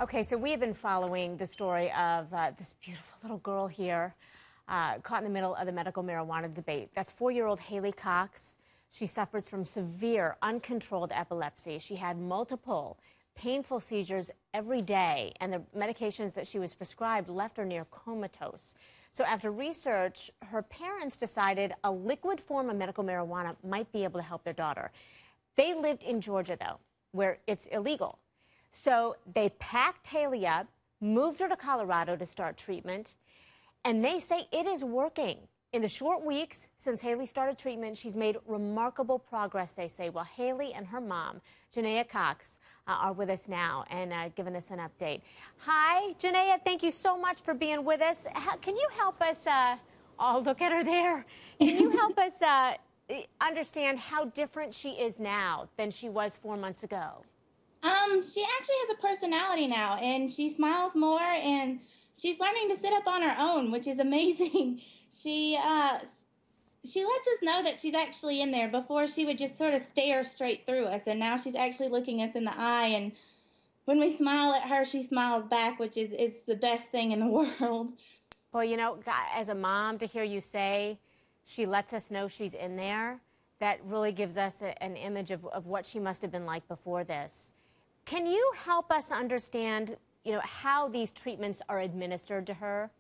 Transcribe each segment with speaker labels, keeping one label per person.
Speaker 1: Okay, so we have been following the story of this beautiful little girl here caught in the middle of the medical marijuana debate. That's 4-year-old Haley Cox. She suffers from severe, uncontrolled epilepsy. She had multiple painful seizures every day, and the medications that she was prescribed left her near comatose. So after research, her parents decided a liquid form of medical marijuana might be able to help their daughter. They lived in Georgia, though, where it's illegal. So they packed Haley up, moved her to Colorado to start treatment, and they say it is working. In the short weeks since Haley started treatment, she's made remarkable progress, they say. Well, Haley and her mom, Janaea Cox, are with us now and giving us an update. Hi, Janaea, thank you so much for being with us. Can you help us, oh, look at her there. Can you help us understand how different she is now than she was 4 months ago?
Speaker 2: She actually has a personality now, and she smiles more, and she's learning to sit up on her own, which is amazing. She lets us know that she's actually in there. Before, she would just sort of stare straight through us, and now she's actually looking us in the eye, and when we smile at her, she smiles back, which is the best thing in the world.
Speaker 1: Well, you know, as a mom, to hear you say she lets us know she's in there, that really gives us an image of what she must have been like before this. Can you help us understand, how these treatments are administered to her?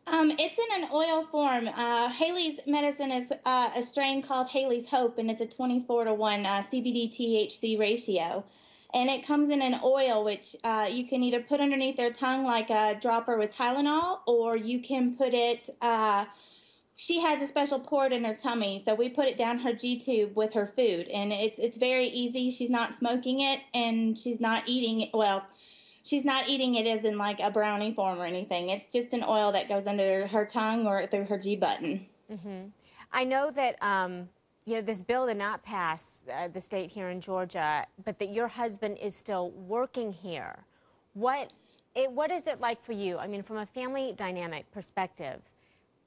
Speaker 2: It's in an oil form. Haley's medicine is a strain called Haley's Hope, and it's a 24-to-1 CBD THC ratio. And it comes in an oil, which you can either put underneath their tongue like a dropper with Tylenol, or you can put it, she has a special port in her tummy, so we put it down her G-tube with her food. And it's very easy. She's not smoking it, and she's not eating it. Well, she's not eating it as in like a brownie form or anything. It's just an oil that goes under her tongue or through her G button.
Speaker 1: I know that, this bill did not pass the state here in Georgia, but that your husband is still working here. What is it like for you? I mean, from a family dynamic perspective,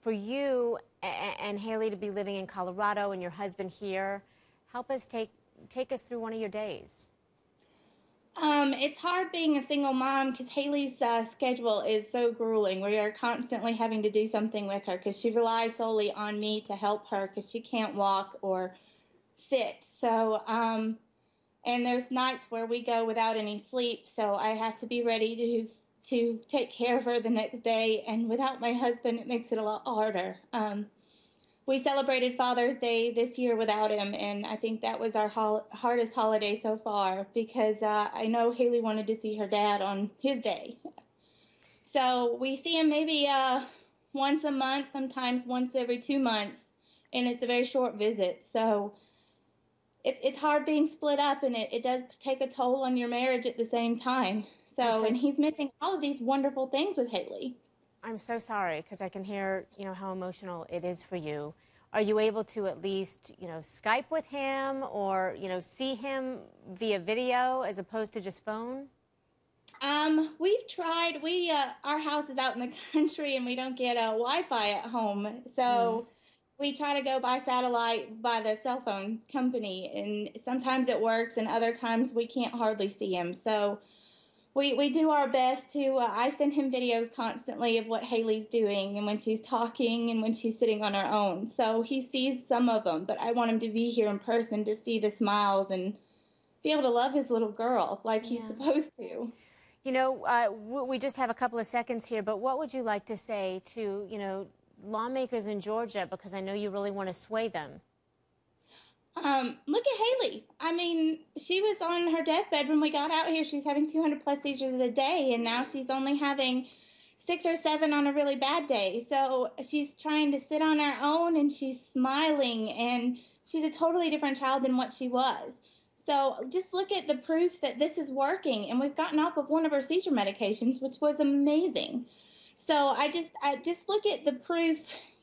Speaker 1: for you and Haley to be living in Colorado and your husband here, help us take us through one of your days.
Speaker 2: It's hard being a single mom because Haley's schedule is so grueling. We are constantly having to do something with her because she relies solely on me to help her because she can't walk or sit. So, and there's nights where we go without any sleep, so I have to be ready to take care of her the next day. And without my husband, it makes it a lot harder. We celebrated Father's Day this year without him, and I think that was our hardest holiday so far because I know Haley wanted to see her dad on his day. So we see him maybe once a month, sometimes once every 2 months, and it's a very short visit. So it's hard being split up, and it does take a toll on your marriage at the same time. So, and he's missing all of these wonderful things with Haley.
Speaker 1: I'm so sorry, because I can hear, how emotional it is for you. Are you able to at least, Skype with him or, see him via video as opposed to just phone?
Speaker 2: We've tried. Our house is out in the country and we don't get Wi-Fi at home. So we try to go by satellite by the cell phone company, and sometimes it works and other times we can't hardly see him. So we do our best to, I send him videos constantly of what Haley's doing and when she's talking and when she's sitting on her own. So he sees some of them, but I want him to be here in person to see the smiles and be able to love his little girl like he's supposed to.
Speaker 1: We just have a couple of seconds here, but what would you like to say to, lawmakers in Georgia, because I know you really want to sway them?
Speaker 2: Look at Haley. I mean, she was on her deathbed when we got out here. She's having 200 plus seizures a day, and now she's only having 6 or 7 on a really bad day. So she's trying to sit on her own, and she's smiling, and she's a totally different child than what she was. So just look at the proof that this is working, and we've gotten off of one of her seizure medications, which was amazing. So I just look at the proof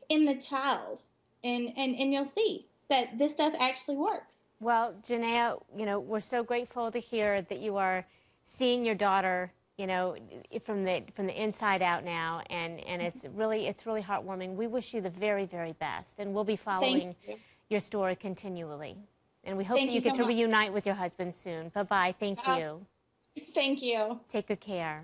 Speaker 2: in the child, and you'll see that this stuff actually works.
Speaker 1: Well, Janaea, we're so grateful to hear that you are seeing your daughter, from the inside out now, and it's really heartwarming. We wish you the very, very best, and we'll be following your story continually. And we hope that you get to reunite with your husband soon. Bye-bye. Thank you.
Speaker 2: Thank you.
Speaker 1: Take good care.